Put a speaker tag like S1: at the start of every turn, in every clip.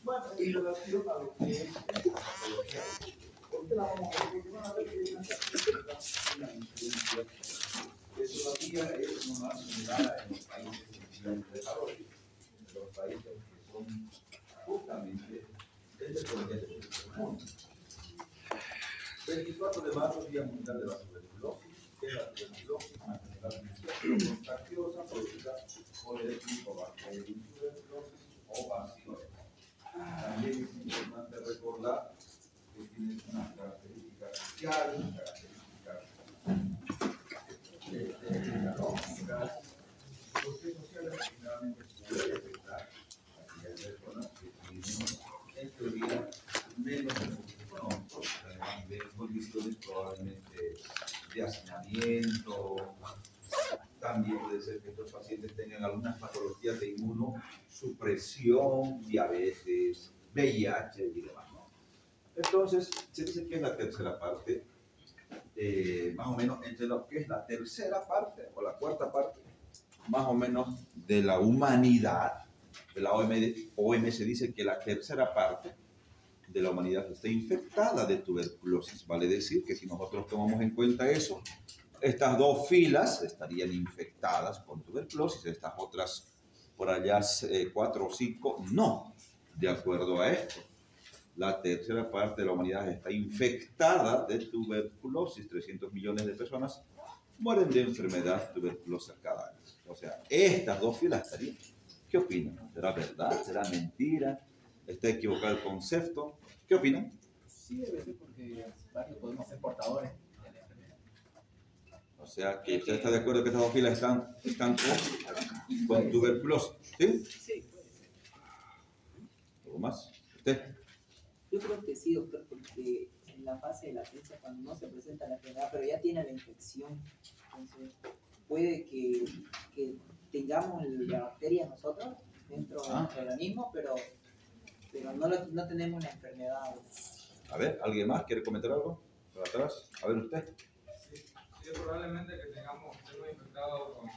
S1: Bueno, en relación a lo que es patología, ¿por qué la vamos a ver? Porque van a ver que hay una incidencia. Que todavía es una similar en los países en desarrollo, en los países que son justamente el desarrollo del mundo. 24 de marzo, Día Mundial de la Tuberculosis, que es la tuberculosis, una enfermedad contagiosa producida por el Helicobacter tuberculosis o bacilo. También es importante recordar que tiene unas características sociales, unas características fisiológicas, porque sociales generalmente puede afectar a aquellas personas que tienen, en teoría, menos recursos económicos, de condiciones probablemente de hacinamiento. También puede ser que estos pacientes tengan algunas patologías de inmunosupresión, diabetes, VIH y demás, ¿no? Entonces, se dice que es la tercera parte, más o menos entre lo que es la tercera parte o la cuarta parte, más o menos de la humanidad. De la OMS dice que la tercera parte de la humanidad está infectada de tuberculosis. Vale decir que si nosotros tomamos en cuenta eso, estas dos filas estarían infectadas con tuberculosis, estas otras por allá 4 o 5 no. De acuerdo a esto, la tercera parte de la humanidad está infectada de tuberculosis. 300 millones de personas mueren de enfermedad tuberculosa cada año. O sea, estas dos filas estarían. ¿Qué opinan? ¿Será verdad? ¿Será mentira? ¿Está equivocado el concepto? ¿Qué opinan?
S2: Sí, debe ser porque varios podemos ser portadores de la enfermedad.
S1: O sea, que usted está de acuerdo que estas dos filas están con tuberculosis. ¿Sí?
S2: Sí, puede ser.
S1: ¿Algo más? ¿Usted?
S3: Yo creo que sí, doctor, porque en la fase de latencia, cuando no se presenta la enfermedad, pero ya tiene la infección, entonces puede que tengamos la bacteria nosotros dentro de nuestro organismo, pero no tenemos la enfermedad.
S1: A ver, ¿alguien más quiere comentar algo? ¿Para atrás? A ver, usted.
S4: Sí, probablemente que estemos infectados con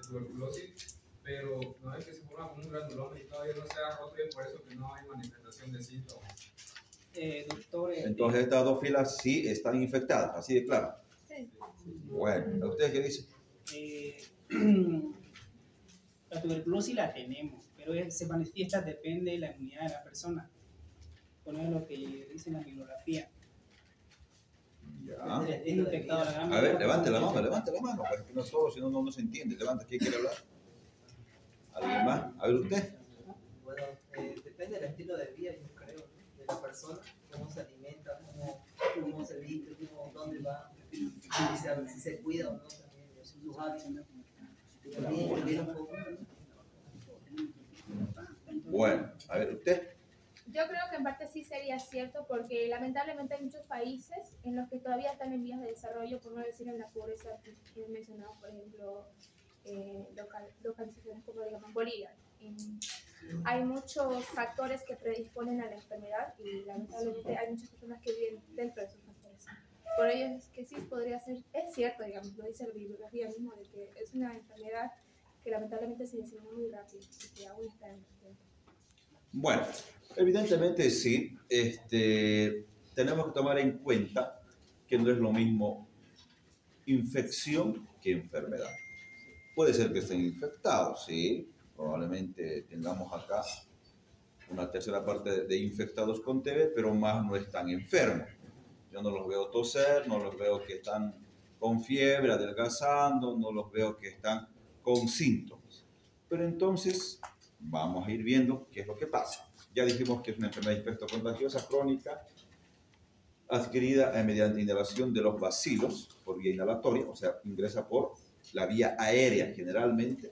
S4: tuberculosis, pero no es que se forma como un granuloma y todavía no se ha roto y por eso que no hay manifestación de síntomas.
S2: Doctor,
S1: Entonces estas dos filas sí están infectadas, así de claro.
S5: Sí.
S1: Bueno, ¿usted qué dice?
S6: La tuberculosis la tenemos, pero se manifiesta, depende de la inmunidad de la persona. Poner lo que dice la bibliografía.
S1: Ya.
S6: Es infectado la gran
S1: A ver, levante la mano, para que no todo, si no, no se entiende. Levanta, ¿quién quiere hablar? ¿Alguien más? A ver, usted.
S7: Bueno, depende del estilo de vida, yo creo, ¿no? De la persona, cómo se alimenta, cómo se viste, dónde va, si se cuida o no, también, sus hábitos.
S1: Bueno, a ver, usted.
S5: Yo creo que en parte sí sería cierto porque lamentablemente hay muchos países en los que todavía están en vías de desarrollo, por no decir en la pobreza que he mencionado, por ejemplo, localizaciones como digamos Bolivia. Hay muchos factores que predisponen a la enfermedad y lamentablemente hay muchas personas que viven dentro de esos factores. Por ello es que sí podría ser, es cierto, digamos, lo dice la bibliografía mismo, de que es una enfermedad que lamentablemente se disemina muy rápido y que aún está en el tiempo.
S1: Bueno, evidentemente sí. Tenemos que tomar en cuenta que no es lo mismo infección que enfermedad. Puede ser que estén infectados, sí. Probablemente tengamos acá una tercera parte de infectados con TB, pero más no están enfermos. Yo no los veo toser, no los veo que están con fiebre, adelgazando, no los veo que están con síntomas. Pero entonces vamos a ir viendo qué es lo que pasa. Ya dijimos que es una enfermedad infectocontagiosa crónica adquirida mediante inhalación de los bacilos por vía inhalatoria, o sea, ingresa por la vía aérea generalmente,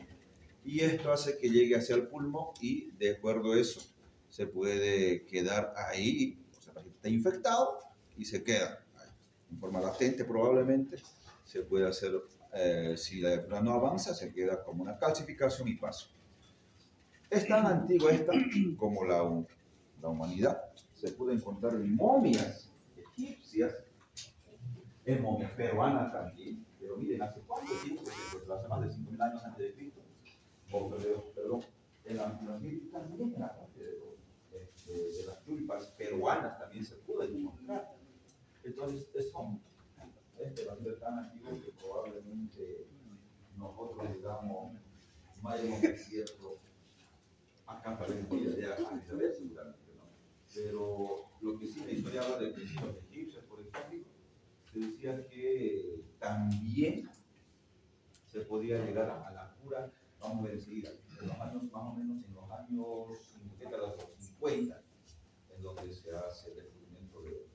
S1: y esto hace que llegue hacia el pulmón y de acuerdo a eso se puede quedar ahí, o sea, el paciente está infectado y se queda ahí. En forma latente probablemente se puede hacer, si la enfermedad no avanza, se queda como una calcificación y paso. Es tan antigua esta como la humanidad. Se puede encontrar en momias egipcias, en momias peruanas también, pero miren, ¿hace cuánto tiempo que se fue? Hace más de 5.000 años antes de Cristo. Perdón, en la antigüedad también era parte de todo. más hemos descubierto acá tal vez en idea a Isabel seguramente, ¿no? Pero lo que sí la historia habla de que sí, los egipcios, por ejemplo, se decía que también se podía llegar a la cura, vamos a ver enseguida, en los años, más o menos en los años, décadas de los 50, en donde se hace el descubrimiento de,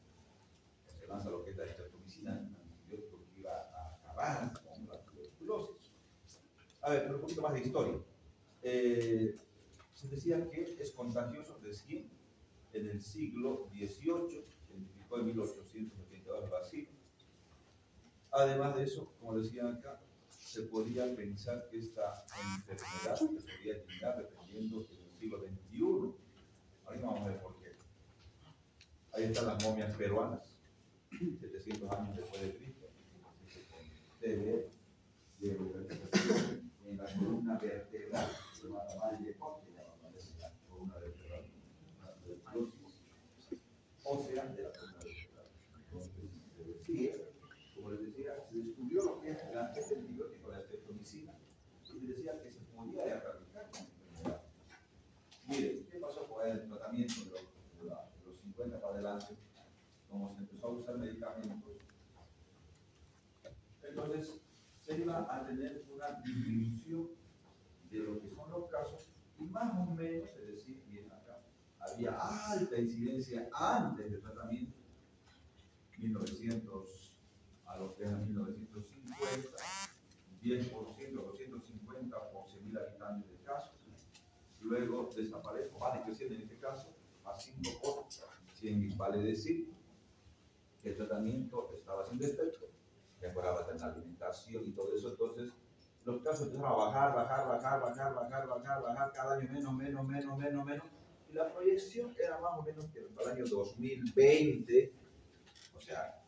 S1: se lanza lo que es la estreptomicina, un antibiótico que iba a acabar con la tuberculosis. A ver, pero un poquito más de historia. Se decía que es contagioso recién en el siglo XVIII, identificó en 1882 el vacío. Además de eso, como decía acá, se podía pensar que esta enfermedad se podía eliminar dependiendo del siglo XXI. Ahorita vamos a ver por qué. Ahí están las momias peruanas, 700 años después de Cristo. TB, en la columna vertebral, se llama mal de corte, la columna vertebral, ósea de la columna vertebral. Entonces, se decía, como les decía, se descubrió lo que es el antibiótico, la estreptomicina, y se decía que se podía erradicar con enfermedad. Miren, ¿qué pasó con el tratamiento de los 50 para adelante? Como se empezó a usar medicamentos, entonces se iba a tener una disminución de lo que son los casos, y más o menos, es decir, bien acá, había alta incidencia antes del tratamiento, 1900 a lo que era 1950, 10%, 250 por 100.000 habitantes de casos. Luego desaparece, va decreciendo en este caso, a 5 por 100.000. Vale decir que el tratamiento estaba sin defecto, mejoraba en la alimentación y todo eso. Entonces, los casos empezaron a bajar, cada año menos. Y la proyección era más o menos que para el año 2020, o sea,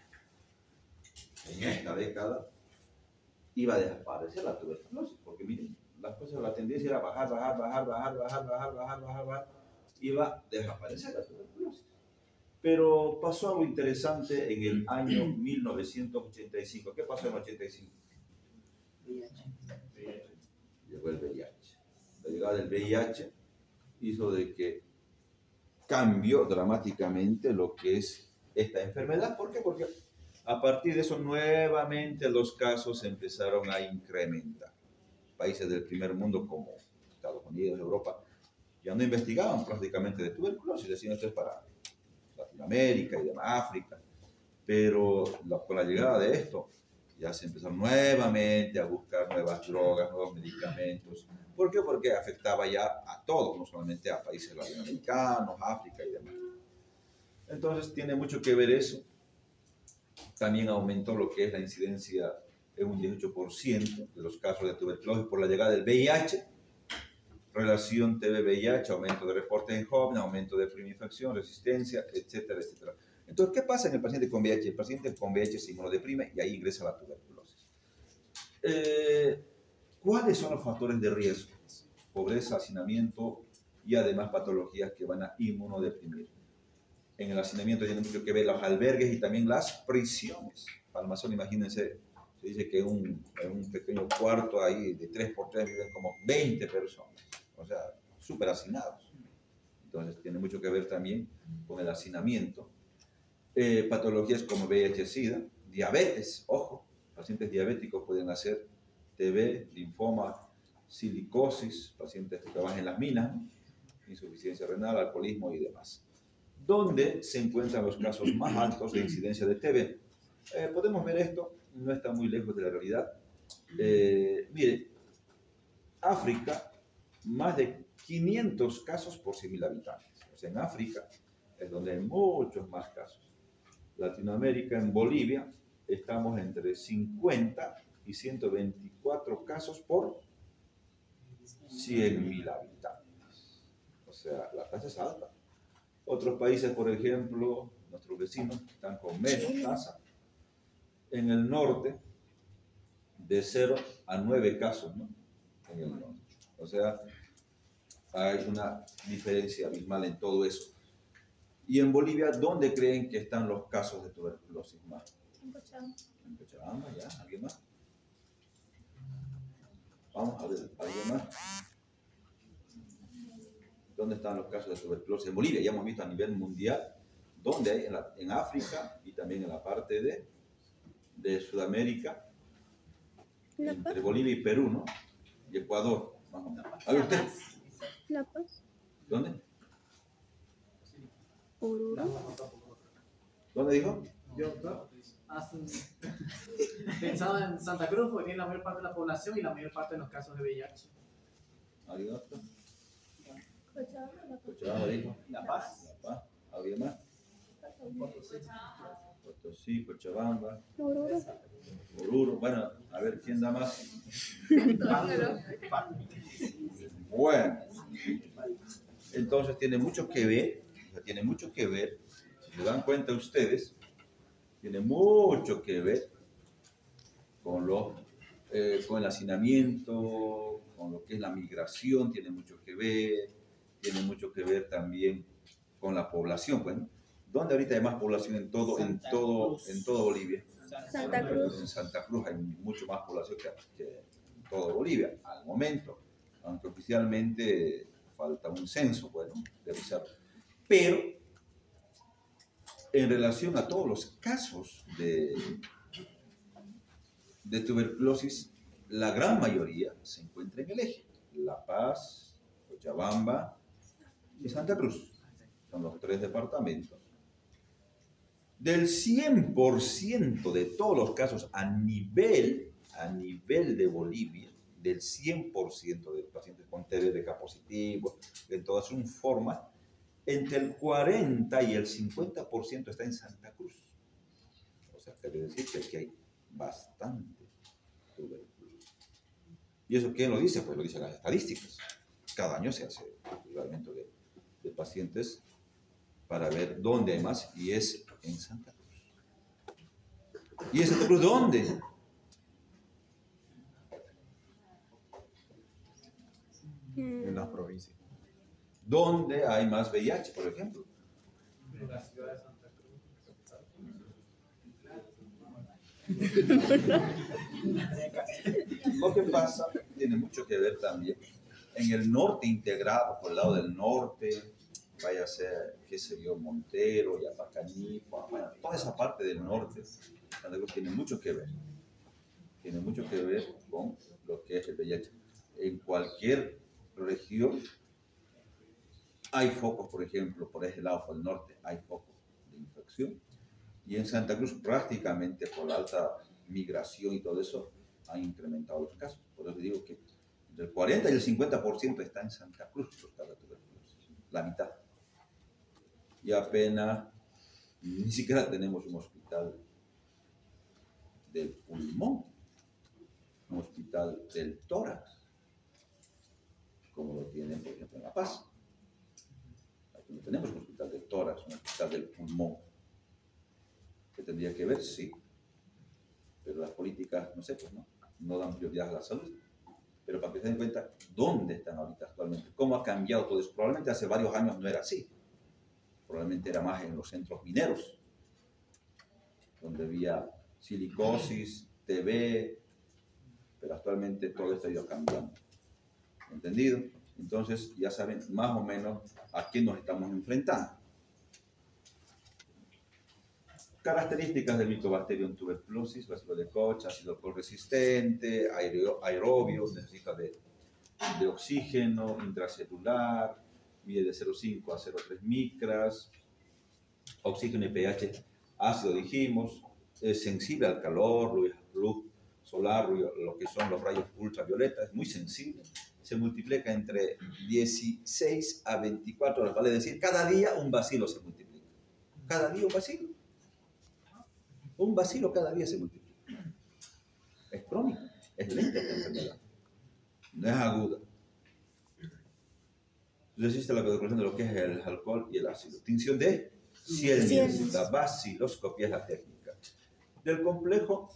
S1: en esta década, iba a desaparecer la tuberculosis, porque miren, las cosas, la tendencia era bajar, iba a desaparecer la tuberculosis. Pero pasó algo interesante en el año 1985. ¿Qué pasó en el 85? Llegó el VIH. La llegada del VIH hizo de que cambió dramáticamente lo que es esta enfermedad. ¿Por qué? Porque a partir de eso nuevamente los casos empezaron a incrementar. Países del primer mundo como Estados Unidos, Europa, ya no investigaban prácticamente de tuberculosis, decían esto es para Latinoamérica y demás, África, pero con la llegada de esto ya se empezaron nuevamente a buscar nuevas drogas, nuevos medicamentos. ¿Por qué? Porque afectaba ya a todos, no solamente a países latinoamericanos, África y demás. Entonces tiene mucho que ver eso. También aumentó lo que es la incidencia en un 18% de los casos de tuberculosis por la llegada del VIH. Relación TB-VIH, aumento de reportes en jóvenes, aumento de infección, resistencia, etcétera, etcétera. Entonces, ¿qué pasa en el paciente con VIH? El paciente con VIH se inmunodeprime y ahí ingresa la tuberculosis. ¿Cuáles son los factores de riesgo? Pobreza, hacinamiento y además patologías que van a inmunodeprimir. En el hacinamiento tiene mucho que ver los albergues y también las prisiones. Palmazón, imagínense, se dice que en un pequeño cuarto ahí de 3x3 viven como 20 personas. O sea, súper hacinados. Entonces, tiene mucho que ver también con el hacinamiento. Patologías como VIH-Sida, diabetes, ojo, pacientes diabéticos pueden hacer TB, linfoma, silicosis, pacientes que trabajan en las minas, insuficiencia renal, alcoholismo y demás. ¿Dónde se encuentran los casos más altos de incidencia de TB? Podemos ver esto, no está muy lejos de la realidad. Mire, África, más de 500 casos por 100.000 habitantes. O sea, en África es donde hay muchos más casos. Latinoamérica, en Bolivia, estamos entre 50 y 124 casos por 100.000 habitantes. O sea, la tasa es alta. Otros países, por ejemplo, nuestros vecinos, están con menos tasa. En el norte, de 0 a 9 casos, ¿no? En el norte. O sea, hay una diferencia abismal en todo eso. Y en Bolivia, ¿dónde creen que están los casos de tuberculosis más?
S5: En Cochabamba.
S1: En Cochabamba, ¿ya? ¿Alguien más? Vamos a ver, ¿algo más? ¿Dónde están los casos de tuberculosis? En Bolivia, ya hemos visto a nivel mundial, donde hay en África y también en la parte de Sudamérica, entre Bolivia y Perú, ¿no? Y Ecuador, más o menos. A ver usted,
S5: La Paz.
S1: ¿dónde?
S5: Oruro.
S1: ¿Dónde dijo?
S2: Yo pensado en Santa Cruz, porque tiene la mayor parte de la población y la mayor parte de los casos de VIH.
S1: ¿Alguien otro?
S5: Cochabamba, La Paz.
S1: Cochabamba dijo.
S6: La Paz.
S1: La Paz. ¿Alguien más? Potosí, Cochabamba,
S5: Oruro.
S1: Oruro. Bueno, a ver, ¿quién da más?
S5: Claro.
S1: Bueno, entonces tiene mucho que ver, si se dan cuenta ustedes, tiene mucho que ver con con el hacinamiento, con lo que es la migración, tiene mucho que ver también con la población. Bueno, ¿dónde ahorita hay más población en todo Bolivia?
S5: Santa Cruz.
S1: En Santa Cruz hay mucho más población que en todo Bolivia, al momento, aunque oficialmente falta un censo, bueno, de realizar. Pero, en relación a todos los casos de tuberculosis, la gran mayoría se encuentra en el eje. La Paz, Cochabamba y Santa Cruz. Son los 3 departamentos. Del 100% de todos los casos a nivel de Bolivia, del 100% de pacientes con TBBK positivo, en todas sus formas, entre el 40 y el 50% está en Santa Cruz. O sea, quiere decir que aquí hay bastante tuberculosis. ¿Y eso quién lo dice? Pues lo dicen las estadísticas. Cada año se hace el reglamento de pacientes para ver dónde hay más, y es en Santa Cruz. ¿Y en Santa Cruz dónde?
S8: En las provincias.
S1: ¿Dónde hay más VIH, por ejemplo?
S2: En la ciudad de Santa Cruz.
S1: Lo que pasa tiene mucho que ver también en el norte integrado, por el lado del norte, vaya a ser, qué sé yo, Montero, Yapacaní, bueno, toda esa parte del norte, Santa Cruz tiene mucho que ver. Tiene mucho que ver con lo que es el VIH. En cualquier región hay focos, por ejemplo, por ese lado, por el norte, hay focos de infección. Y en Santa Cruz, prácticamente por la alta migración y todo eso, han incrementado los casos. Por eso digo que entre el 40 y el 50% está en Santa Cruz los casos de tuberculosis, la mitad. Y apenas, ni siquiera tenemos un hospital del pulmón, un hospital del tórax, como lo tienen, por ejemplo, en La Paz. Aquí no tenemos un hospital del tórax, un hospital del pulmón. ¿Qué tendría que ver? Sí. Pero las políticas, no sé, pues no dan prioridad a la salud. Pero para que se den cuenta dónde están ahorita actualmente, cómo ha cambiado todo eso. Probablemente hace varios años no era así. Probablemente era más en los centros mineros, donde había silicosis, TB, pero actualmente todo esto ha ido cambiando. ¿Entendido? Entonces ya saben más o menos a quién nos estamos enfrentando. Características del Mycobacterium tuberculosis: bacilo de Koch, ácido alcohol resistente, aerobio, necesita de oxígeno, intracelular, mide de 0,5 a 0,3 micras, oxígeno y pH ácido dijimos, es sensible al calor, luz solar, lo que son los rayos ultravioleta, es muy sensible, se multiplica entre 16 a 24 horas, vale decir, cada día un bacilo se multiplica, cada día un bacilo. Un bacilo cada día se multiplica. Es crónico, es lenta esta enfermedad. No es aguda. Entonces existe la correlación de lo que es el alcohol y el ácido. Tinción de ciencias. La baciloscopía es la técnica. Del complejo,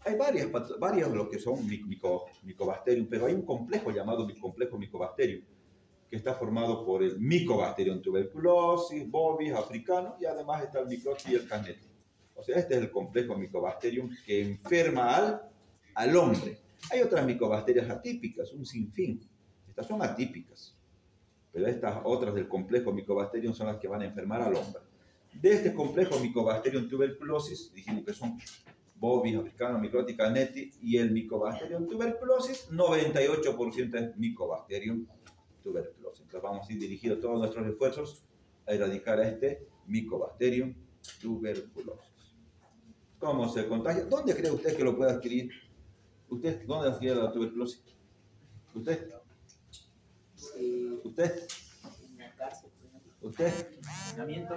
S1: hay varias de lo que son Mycobacterium, pero hay un complejo llamado complejo Mycobacterium, que está formado por el Mycobacterium tuberculosis, bovis, africano, y además está el microchi y el canete. O sea, este es el complejo Mycobacterium que enferma al hombre. Hay otras micobacterias atípicas, un sinfín. Estas son atípicas. Pero estas otras del complejo Mycobacterium son las que van a enfermar al hombre. De este complejo Mycobacterium tuberculosis, dijimos que son Bovis, africano, Microtica neti, y el Mycobacterium tuberculosis, 98% es Mycobacterium tuberculosis. Entonces vamos a ir dirigiendo todos nuestros esfuerzos a erradicar a este Mycobacterium tuberculosis. ¿Cómo se contagia? ¿Dónde cree usted que lo puede adquirir? ¿Usted dónde adquiere la tuberculosis? ¿Usted? ¿Usted?
S3: En la cárcel, por ejemplo.
S1: ¿Usted?
S2: Hacinamiento.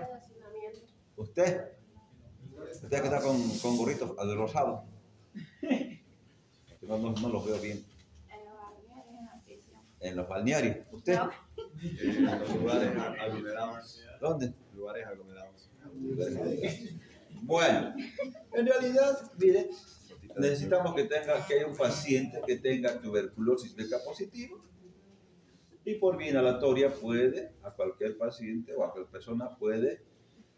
S1: ¿Usted? ¿Usted que está con gorritos al rosado? No los veo bien. En los balnearios. ¿Usted?
S8: En los lugares aglomerados.
S1: ¿Dónde?
S8: Lugares aglomerados.
S1: Bueno, en realidad, miren, necesitamos que haya un paciente que tenga tuberculosis beca positiva y por vía inhalatoria puede, a cualquier paciente o a cualquier persona puede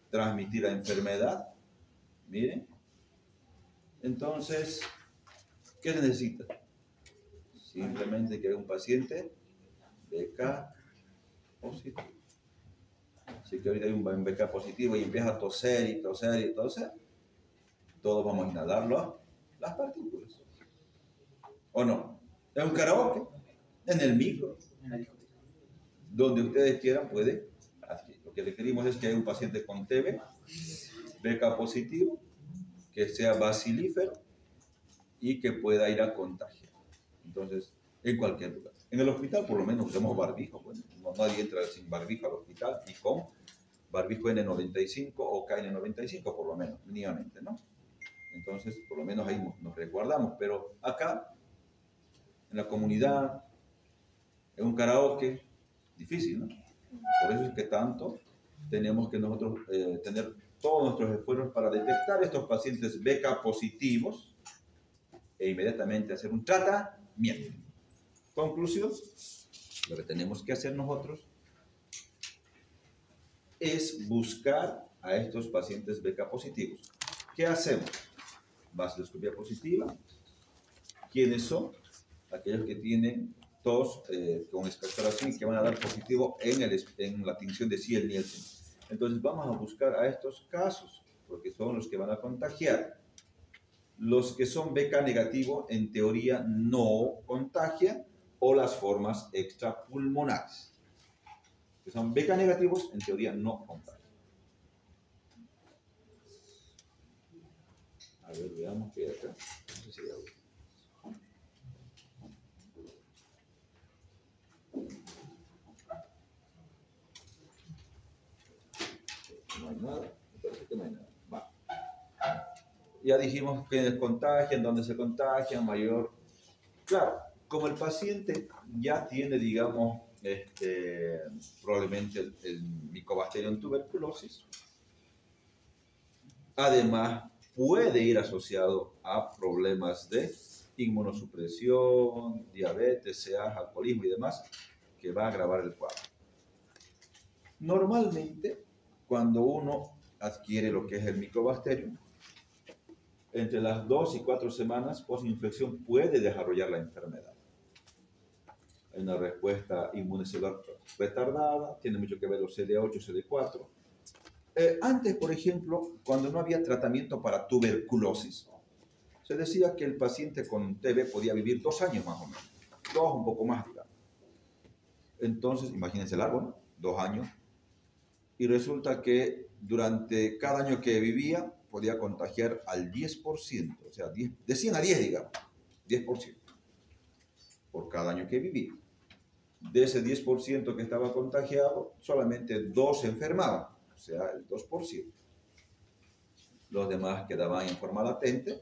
S1: transmitir la enfermedad. Miren. Entonces, ¿qué se necesita? Simplemente que haya un paciente beca positivo. Así que ahorita hay un BK positivo y empieza a toser y toser y toser. Todos vamos a inhalar las partículas. ¿O no? En un karaoke, en el micro, donde ustedes quieran puede adquirir. Lo que requerimos es que haya un paciente con TB, BK positivo, que sea bacilífero y que pueda ir a contagiar. Entonces, en cualquier lugar. En el hospital por lo menos usamos barbijo. Bueno, nadie entra sin barbijo al hospital y con barbijo N95 o KN95 por lo menos, mínimamente, ¿no? Entonces, por lo menos ahí nos resguardamos. Pero acá, en la comunidad, en un karaoke, difícil, ¿no? Por eso es que tanto tenemos que nosotros tener todos nuestros esfuerzos para detectar estos pacientes BK positivos e inmediatamente hacer un tratamiento. Conclusión, lo que tenemos que hacer nosotros es buscar a estos pacientes BK positivos. ¿Qué hacemos? Baciloscopía positiva. ¿Quiénes son? Aquellos que tienen tos con expectoración y que van a dar positivo en la tinción de Ziel-Nielsen. Entonces vamos a buscar a estos casos, porque son los que van a contagiar. Los que son BK negativo, en teoría, no contagian, o las formas extrapulmonares. Que son BK negativos, en teoría, no contagian. A ver, veamos qué hay acá. No sé si hay algo. No hay nada, me parece que no hay nada. Va. Ya dijimos que contagian, dónde se contagian, mayor. Claro, como el paciente ya tiene, digamos, probablemente el Mycobacterium tuberculosis, además puede ir asociado a problemas de inmunosupresión, diabetes, CA, alcoholismo y demás, que va a agravar el cuadro. Normalmente, cuando uno adquiere lo que es el Mycobacterium, entre las 2 y 4 semanas post-infección puede desarrollar la enfermedad. Hay una respuesta inmunecelular retardada, tiene mucho que ver los CD8, CD4. Antes, por ejemplo, cuando no había tratamiento para tuberculosis, se decía que el paciente con TB podía vivir 2 años más o menos, 2, un poco más, digamos. Entonces, imagínense largo, ¿no? 2 años. Y resulta que durante cada año que vivía, podía contagiar al 10%, o sea, de 100 a 10, digamos, 10%, por cada año que vivía. De ese 10% que estaba contagiado, solamente 2 se enfermaban, o sea, el 2%. Los demás quedaban en forma latente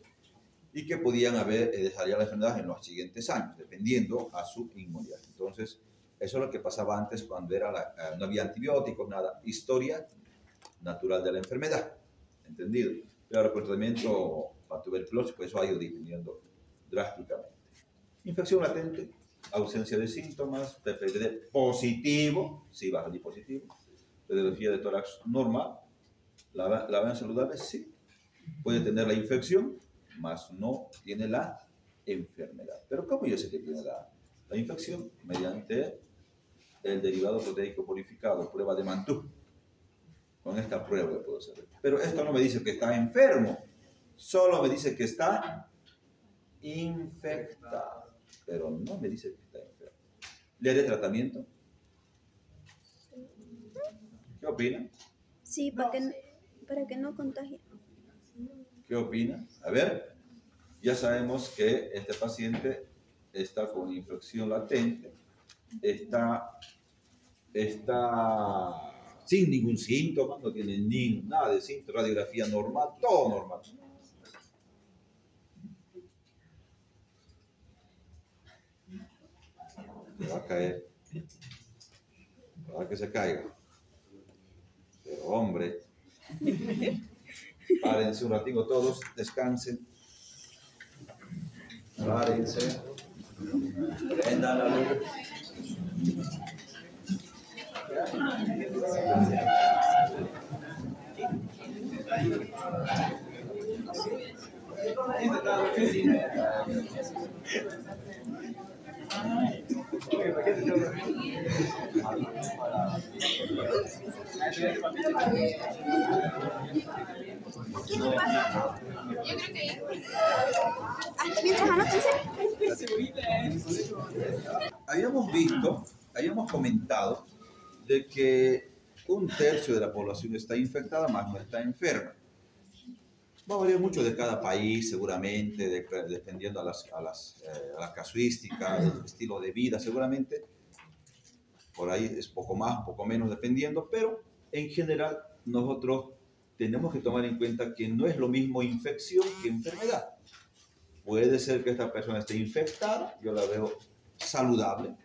S1: y que podían haber desarrollado la enfermedad en los siguientes años, dependiendo a su inmunidad. Entonces, eso es lo que pasaba antes cuando no había antibióticos, nada. Historia natural de la enfermedad. ¿Entendido? Pero el tratamiento para tuberculosis, pues eso ha ido disminuyendo drásticamente. Infección latente, ausencia de síntomas, PPD positivo, sí va a salir positivo, radiografía de tórax normal, la vean saludable, sí, puede tener la infección, mas no tiene la enfermedad. Pero ¿cómo yo sé que tiene la infección? Mediante el derivado proteico purificado, prueba de Mantoux. Con esta prueba lo puedo saber. Pero esto no me dice que está enfermo, solo me dice que está infectado, pero no me dice que está enfermo. ¿Le haré tratamiento? ¿Qué opina?
S9: Sí, para que no contagie.
S1: ¿Qué opina? A ver, ya sabemos que este paciente está con infección latente, está sin ningún síntoma, no tiene nada de síntoma, radiografía normal, todo normal. Se va a caer. Para que se caiga. Pero hombre, párense un ratito todos, descansen. Párense. Prendan la luz.
S9: Yo creo que mientras anótense.
S1: Habíamos comentado de que 1/3 de la población está infectada, más no está enferma. Va a variar mucho de cada país, seguramente, dependiendo a la casuística, el estilo de vida, seguramente. Por ahí es poco más, poco menos, dependiendo, pero en general nosotros tenemos que tomar en cuenta que no es lo mismo infección que enfermedad. Puede ser que esta persona esté infectada, yo la veo saludable,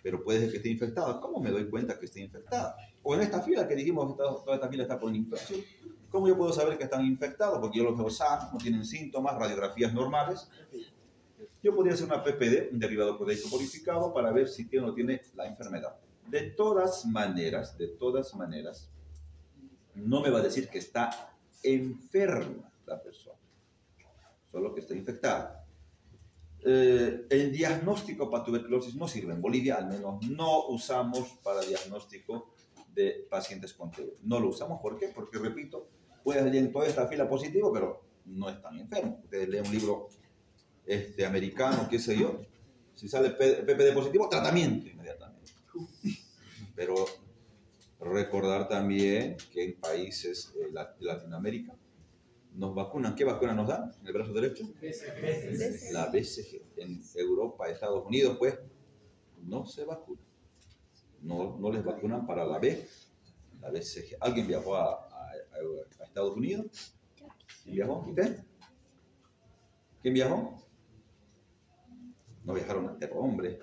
S1: pero puede ser que esté infectada. ¿Cómo me doy cuenta que esté infectada? O en esta fila que dijimos, toda esta fila está por infección. ¿Cómo yo puedo saber que están infectados? Porque yo los veo sanos, no tienen síntomas, radiografías normales. Yo podría hacer una PPD, un derivado proteico purificado, para ver si tiene o no tiene la enfermedad. De todas maneras, no me va a decir que está enferma la persona, solo que está infectada. El diagnóstico para tuberculosis no sirve. En Bolivia, al menos, no usamos para diagnóstico de pacientes con TB. No lo usamos, ¿por qué? Porque, repito, puede salir en toda esta fila positivo, pero no están enfermos. Ustedes leen un libro americano, qué sé yo, si sale PPD positivo, tratamiento inmediatamente. Pero recordar también que en países de Latinoamérica nos vacunan. ¿Qué vacuna nos dan? ¿En el brazo derecho? La BCG. En Europa, Estados Unidos, pues, no se vacuna. No les vacunan para la BCG. ¿Alguien viajó a Estados Unidos? ¿Quién viajó? ¿Usted? ¿Quién viajó? No viajaron a Terro, hombre.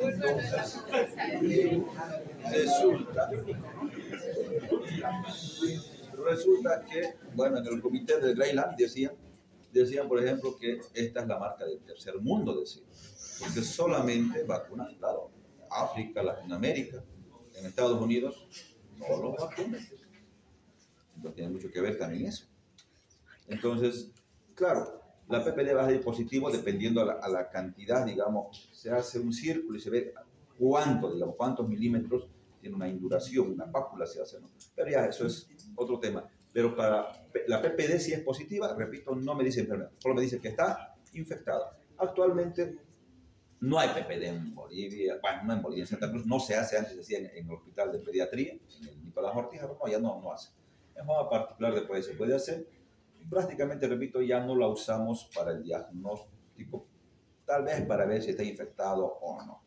S1: Entonces, resulta que, bueno, en el comité de Greyland decían, por ejemplo, que esta es la marca del tercer mundo, decían. Porque solamente vacunan, claro, África, Latinoamérica, en Estados Unidos, no los vacunan. Entonces tiene mucho que ver también eso. Entonces, claro, la PPD va a ser positivo dependiendo a la cantidad, digamos, se hace un círculo y se ve cuántos milímetros tiene una induración, una pápula se hace, ¿no? Pero ya, eso es otro tema. Pero para la PPD, si es positiva, repito, no me dice enfermedad, solo me dice que está infectada. Actualmente no hay PPD en Bolivia, bueno, no en Bolivia, en Santa Cruz no se hace, antes se hacía en el hospital de pediatría, en el Nicolás Ortiz, no, ya no hace. En forma particular después se puede hacer. Prácticamente, repito, ya no la usamos para el diagnóstico, tal vez para ver si está infectado o no.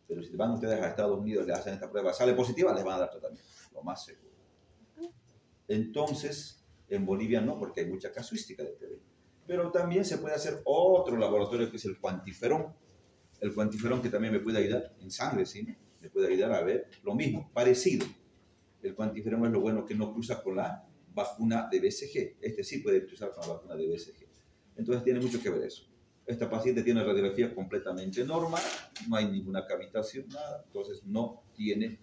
S1: Pero si van ustedes a Estados Unidos y le hacen esta prueba, sale positiva, les van a dar tratamiento, lo más seguro. Entonces, en Bolivia no, porque hay mucha casuística de TB. Pero también se puede hacer otro laboratorio que es el cuantiferón. El cuantiferón que también me puede ayudar en sangre, ¿sí? Me puede ayudar a ver lo mismo, parecido. El cuantiferón es lo bueno que no cruza con la vacuna de BCG. Este sí puede cruzar con la vacuna de BCG. Entonces tiene mucho que ver eso. Esta paciente tiene radiografía completamente normal, no hay ninguna cavitación, nada. Entonces no tiene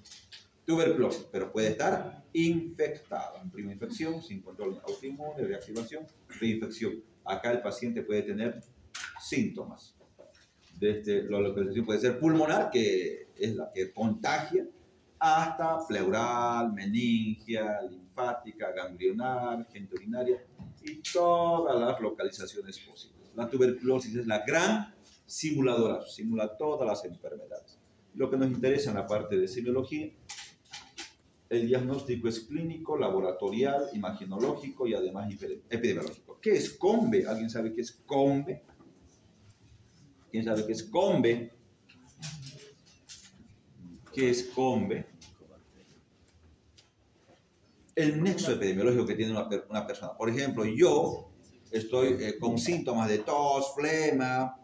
S1: tuberculosis, pero puede estar infectada. Prima infección, sin control autoinmune, reactivación, reinfección. Acá el paciente puede tener síntomas. La localización puede ser pulmonar, que es la que contagia, hasta pleural, meningia, linfática, ganglionar, genitourinaria y todas las localizaciones posibles. La tuberculosis es la gran simuladora, simula todas las enfermedades. Lo que nos interesa en la parte de semiología, el diagnóstico es clínico, laboratorial, imaginológico y además epidemiológico. ¿Qué es COMBE? ¿Alguien sabe qué es COMBE? ¿Quién sabe qué es COMBE? ¿Qué es COMBE? El nexo epidemiológico que tiene una persona. Por ejemplo, yo estoy con síntomas de tos, flema,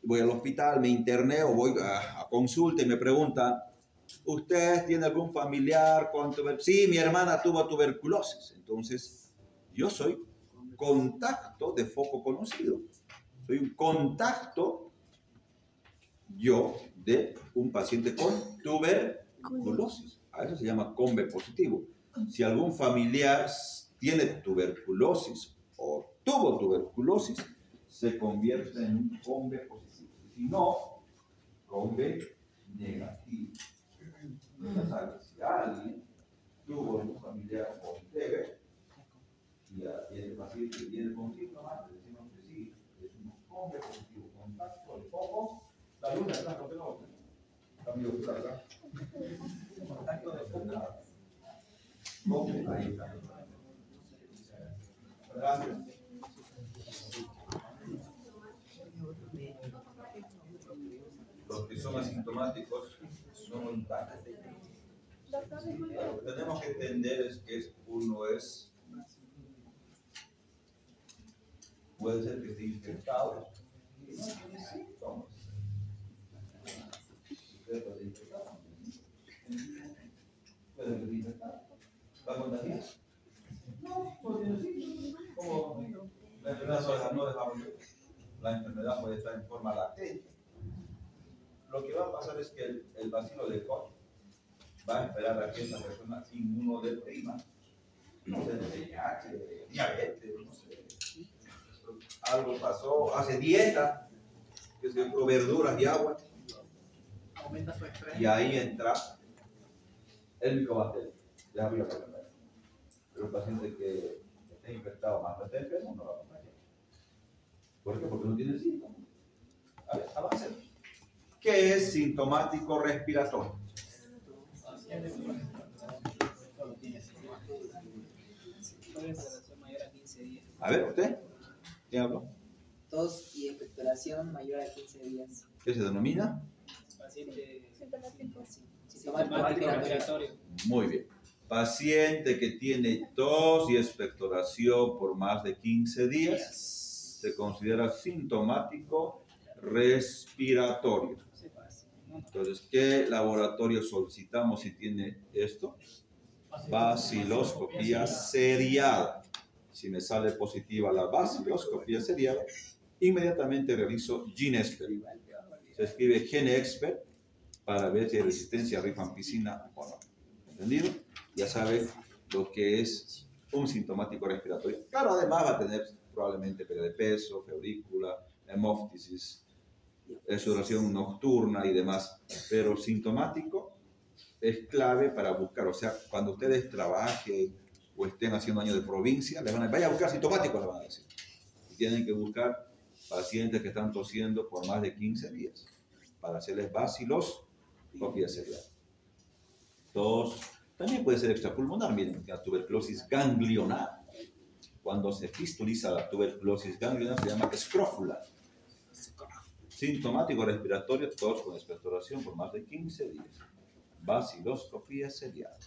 S1: voy al hospital, me interné o voy a consulta y me preguntan, ¿usted tiene algún familiar con tuberculosis? Sí, mi hermana tuvo tuberculosis. Entonces, yo soy contacto de foco conocido. Soy un contacto yo de un paciente con tuberculosis. A eso se llama COMBE positivo. Si algún familiar tiene tuberculosis o tuvo tuberculosis, se convierte en un COMBE positivo. Si no, COMBE negativo. Ya sabes, si alguien tuvo un familiar con TB y el paciente viene con síntomas, le decimos que sí, es un COMBE positivo, contacto de foco. La luna está rompiendo, cambio de acá. Contacto de foco. COMBE, ahí está. Gracias. Los que son asintomáticos son voluntarios. Lo que tenemos que entender es que uno es, puede ser que esté infectado y no tiene síntomas. Puede estar infectado. Puede estar infectado. ¿Va a contagiar? No tiene síntomas. Como la enfermedad no dejamos ver. La enfermedad puede estar en forma latente. Lo que va a pasar es que el bacilo de Koch va a esperar a que esa persona inmunodeprima, no sé, de VIH, de diabetes, no sé, algo pasó, hace dieta, que se comió verduras y agua,
S2: Aumenta su estrés.
S1: y ahí entra el micobacterio, de arriba para abajo. Pero el paciente que esté infectado más esté enfermo no va a contagiar. ¿Por qué? Porque no tiene síntomas. A ver, avance. ¿Qué es sintomático respiratorio? A ver, ¿usted? ¿Qué habló?
S3: Tos y expectoración mayor a 15 días.
S1: ¿Qué se denomina?
S6: Paciente
S3: Sintomático
S6: respiratorio.
S1: Muy bien. Paciente que tiene tos y expectoración por más de 15 días se considera sintomático respiratorio. Entonces, ¿qué laboratorio solicitamos si tiene esto? Baciloscopía seriada. Si me sale positiva la baciloscopía seriada, inmediatamente realizo GeneXpert. Se escribe GeneXpert para ver si hay resistencia a rifampicina o no. ¿Entendido? Ya sabe lo que es un sintomático respiratorio. Claro, además va a tener probablemente pérdida de peso, febrícula, hemóftisis, sudoración nocturna y demás. Pero sintomático es clave para buscar. O sea, cuando ustedes trabajen o estén haciendo años de provincia, les van a vaya a buscar sintomáticos, les van a decir. Y tienen que buscar pacientes que están tosiendo por más de 15 días para hacerles baciloscopía seriada. Tos también puede ser extrapulmonar. Miren, la tuberculosis ganglionar. Cuando se fistuliza la tuberculosis ganglionar se llama escrófula. Sintomático respiratorio, tos con expectoración por más de 15 días. Baciloscopía seriada.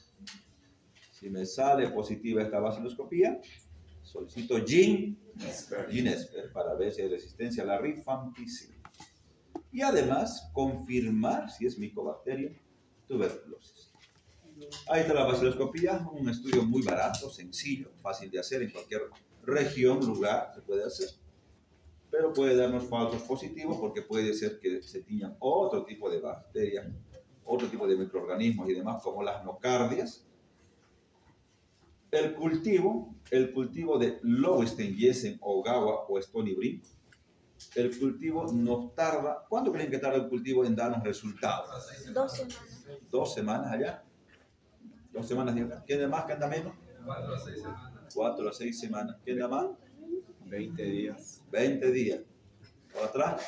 S1: Si me sale positiva esta baciloscopía, solicito GeneXpert para ver si hay resistencia a la rifampicina. Y además, confirmar si es micobacteria tuberculosis. Ahí está la baciloscopía, un estudio muy barato, sencillo, fácil de hacer en cualquier región, lugar, se puede hacer. Pero puede darnos falsos positivos porque puede ser que se tiñan otro tipo de bacterias otro tipo de microorganismos y demás, como las nocardias. El cultivo de Lowenstein, Jessen, Ogawa o Stony Brook, el cultivo nos tarda, ¿cuánto creen que tarda el cultivo en darnos resultados?
S5: 2 semanas.
S1: 2 semanas allá. 2 semanas de acá. ¿Quién da más? ¿Quién da menos?
S4: 4 a 6 semanas.
S1: 4 a 6 semanas. ¿Quién da más?
S8: 20 días.
S1: 20 días. ¿Para atrás?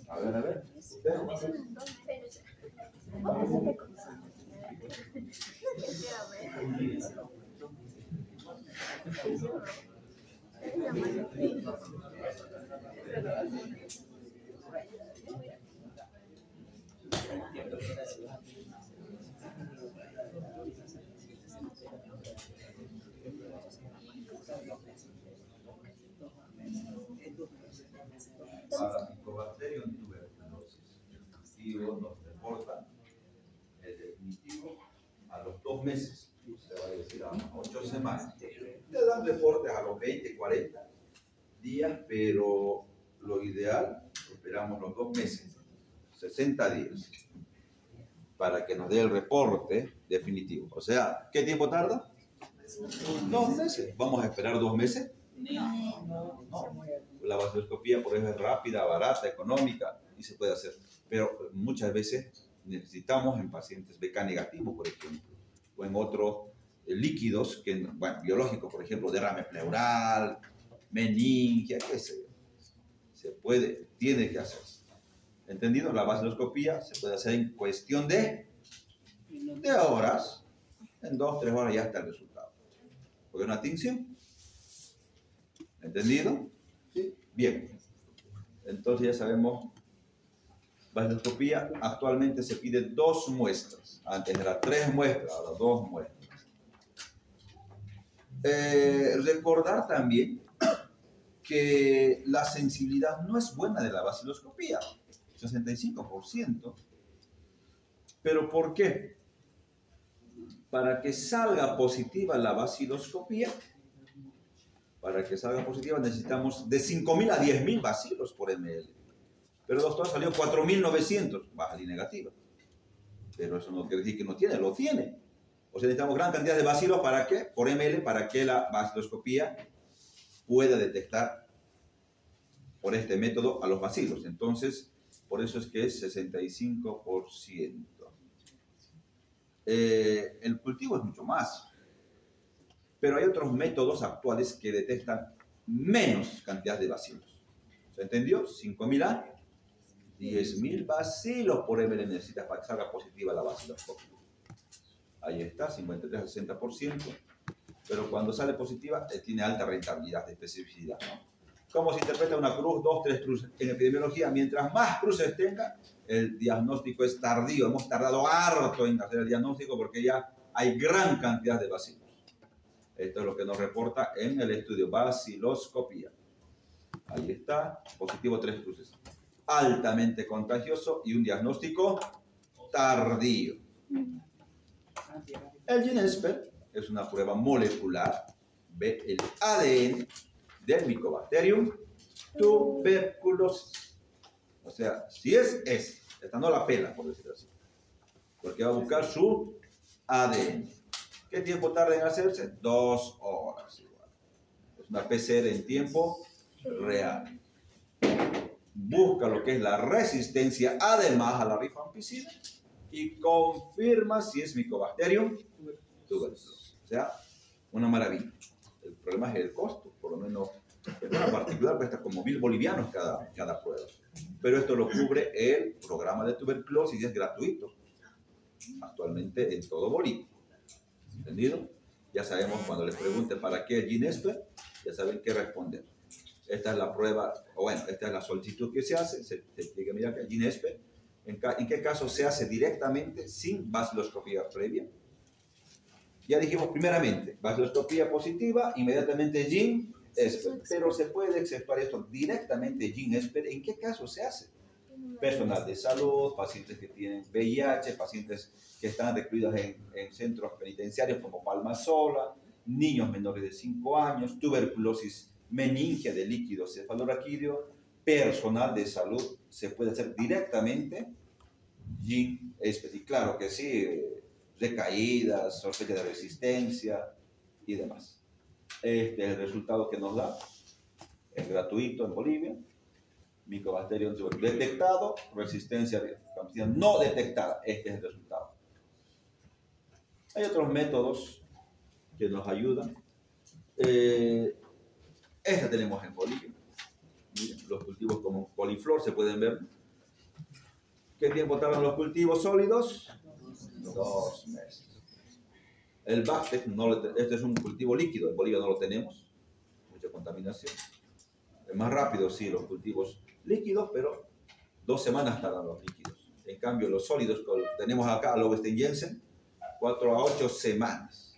S1: A ver. Para Mycobacterium tuberculosis, cultivo nos reportan el definitivo a los 2 meses, se va a decir a 8 semanas. Te dan reportes a los 20, 40 días, pero lo ideal, esperamos los 2 meses, 60 días, para que nos dé el reporte definitivo. O sea, ¿qué tiempo tarda? 2 meses. ¿Vamos a esperar 2 meses? No. La baciloscopía, por eso es rápida, barata, económica y se puede hacer. Pero muchas veces necesitamos en pacientes BK negativos, por ejemplo, o en otros líquidos, biológicos, por ejemplo, derrame pleural, meningia, qué sé yo. Se puede, tiene que hacerse. ¿Entendido? La baciloscopía se puede hacer en cuestión de horas. En 2, 3 horas ya está el resultado. Porque es una tinción. ¿Entendido? ¿Sí? Bien. Entonces ya sabemos, baciloscopía, actualmente se pide 2 muestras. Antes era 3 muestras, ahora 2 muestras. Recordar también que la sensibilidad no es buena de la baciloscopía, 65%. ¿Pero por qué? Para que salga positiva la baciloscopía, necesitamos de 5.000 a 10.000 bacilos por ml. Pero doctor, salió 4.900, baja y negativa. Pero eso no quiere decir que no tiene, lo tiene. O sea, necesitamos gran cantidad de bacilos, ¿para qué? Por ml, para que la baciloscopía pueda detectar por este método a los bacilos. Entonces, por eso es que es 65%. El cultivo es mucho más. Pero hay otros métodos actuales que detectan menos cantidad de bacilos. ¿Se entendió? 5.000 a 10.000 bacilos por ml necesitas para que salga positiva la baciloscopia. Ahí está, 53 al 60%. Pero cuando sale positiva, tiene alta rentabilidad de especificidad, ¿no? ¿Cómo se interpreta una cruz? 2, 3 cruces. En epidemiología, mientras más cruces tenga, el diagnóstico es tardío. Hemos tardado harto en hacer el diagnóstico porque ya hay gran cantidad de bacilos. Esto es lo que nos reporta en el estudio baciloscopía. Ahí está, positivo 3 cruces. Altamente contagioso y un diagnóstico tardío. El GeneSPER es una prueba molecular. Ve el ADN del Mycobacterium tuberculosis. O sea, si es. Esta no la pela, por decirlo así. Porque va a buscar su ADN. ¿Qué tiempo tarda en hacerse? 2 horas igual. Es una PCR en tiempo real. Busca lo que es la resistencia además a la rifampicina y confirma si es Mycobacterium tuberculosis. O sea, una maravilla. El problema es el costo, por lo menos en una particular cuesta como 1.000 bolivianos cada prueba. Pero esto lo cubre el programa de tuberculosis y es gratuito actualmente en todo Bolivia. ¿Entendido? Ya sabemos cuando les pregunten para qué el GeneSPER, ya saben qué responder. Esta es la prueba, o bueno, esta es la solicitud que se hace. Se tiene que mirar que el GeneSPER, ¿en qué caso se hace directamente sin baciloscopía previa? Ya dijimos primeramente, baciloscopía positiva, inmediatamente GeneSPER. Pero se puede exceptuar esto directamente GeneSPER. ¿En qué caso se hace? Personal de salud, pacientes que tienen VIH, pacientes que están recluidos en centros penitenciarios como Palma Sola, niños menores de 5 años, tuberculosis meningia de líquido cefalorraquídeo, personal de salud se puede hacer directamente gene expertise. Claro que sí, recaídas, sospecha de resistencia y demás. Este es el resultado que nos da. Es gratuito en Bolivia. Mycobacterium detectado, resistencia rifampicina no detectada. Este es el resultado. Hay otros métodos que nos ayudan. Esta tenemos en Bolivia. Miren, los cultivos como coliflor se pueden ver. ¿Qué tiempo tardan los cultivos sólidos? 2 meses. El Bactec, este es un cultivo líquido, en Bolivia no lo tenemos, mucha contaminación. Es más rápido, sí, los cultivos líquidos, pero 2 semanas tardan los líquidos. En cambio, los sólidos que tenemos acá, Lobestein Jensen, 4 a 8 semanas.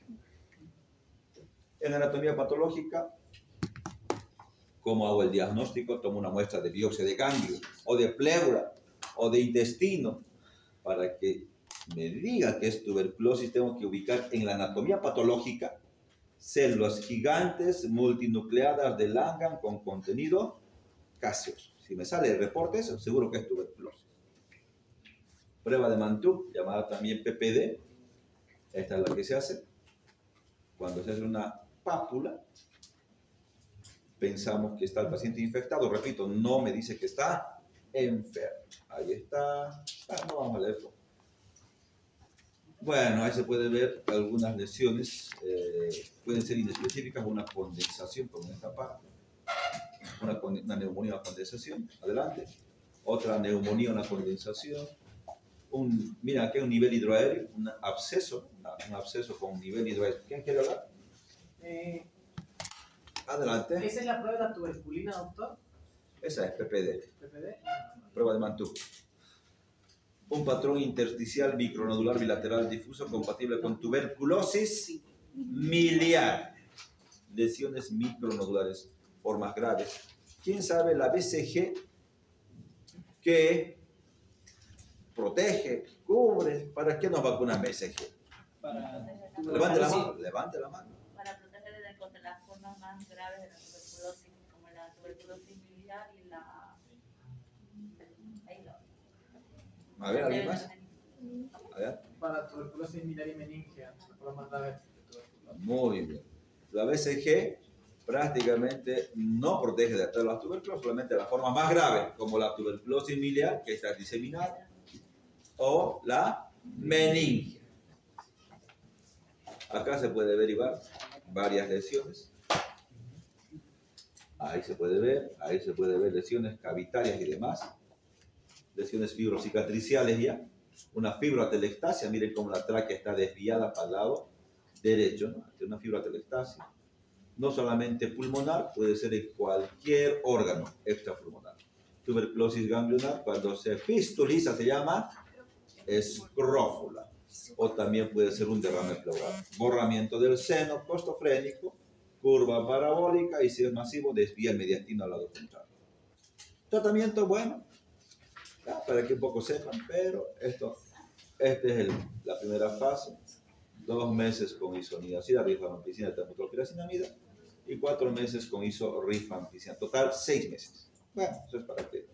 S1: En anatomía patológica, ¿cómo hago el diagnóstico? Tomo una muestra de biopsia de ganglio, o de pleura, o de intestino, para que me diga que es tuberculosis. Tengo que ubicar en la anatomía patológica células gigantes multinucleadas de Langhans con contenido caseoso. Si me sale el reporte, eso seguro que es tuberculosis. Prueba de Mantoux, llamada también PPD. Esta es la que se hace. Cuando se hace una pápula, pensamos que está el paciente infectado. Repito, no me dice que está enfermo. Ahí está. No vamos a leerlo. Bueno, ahí se puede ver algunas lesiones. Pueden ser inespecíficas, una condensación como en esta parte. Una neumonía, una condensación. Adelante. Otra neumonía, una condensación. Mira, aquí hay un nivel hidroaéreo, un absceso con un nivel hidroaéreo. ¿Quién quiere hablar? Adelante.
S2: ¿Esa es la prueba de la tuberculina, doctor?
S1: Esa es PPD.
S2: ¿PPD?
S1: Prueba de Mantoux. Un patrón intersticial micronodular bilateral difuso compatible con tuberculosis miliar. Lesiones micronodulares, formas graves. ¿Quién sabe la BCG que protege, cubre? ¿Para qué nos vacuna BCG? Levante la mano, levante la mano.
S10: Para proteger contra las formas más graves de la tuberculosis, como la tuberculosis miliar y la...
S1: A ver, ¿alguien más? A ver.
S2: Para tuberculosis miliar y meningia, la forma más grave de tuberculosis.
S1: Muy bien. La BCG prácticamente no protege de todas las tuberculosis, solamente la forma más grave, como la tuberculosis miliar, que está diseminada, o la meningia. Acá se puede derivar varias lesiones. Ahí se puede ver lesiones cavitarias y demás. Lesiones fibrocicatriciales ya. Una fibroatelectasia, miren cómo la tráquea está desviada para el lado derecho, ¿no? Una fibroatelectasia. No solamente pulmonar, puede ser en cualquier órgano extrapulmonar. Tuberculosis ganglionar, cuando se fistuliza, se llama escrófula. O también puede ser un derrame pleural. Borramiento del seno costofrénico, curva parabólica, y si es masivo, desvía el mediastino al lado contrario. Tratamiento, bueno, ya, para que un poco sepan, pero esta es la primera fase. 2 meses con isoniazida, rifampicina, terbutolpiracinamida, y 4 meses con isorifampicina. Total, 6 meses. Bueno, eso es para que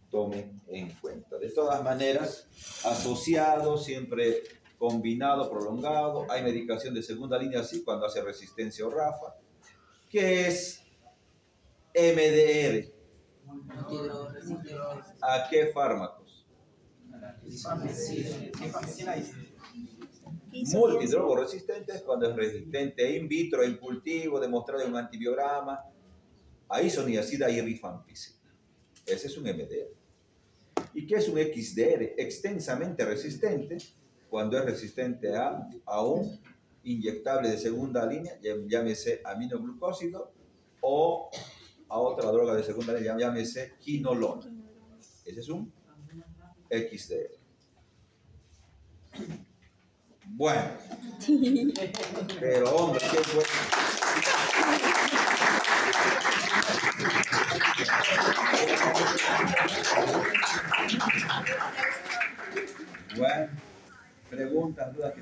S1: tomen en cuenta. De todas maneras, asociado, siempre combinado, prolongado. Hay medicación de segunda línea, así, cuando hace resistencia o RAFA, que es MDR. ¿A qué fármacos? Multidrogoresistentes, cuando es resistente in vitro, en cultivo, demostrado en un antibiograma, a isoniazida y rifampicina. Ese es un MDR. ¿Y qué es un XDR? Extensamente resistente, cuando es resistente a un inyectable de segunda línea, llámese aminoglucósido, o a otra droga de segunda línea, llámese quinolona. Ese es un XDR. Bueno, pero hombre, qué bueno. Bueno, preguntas, dudas que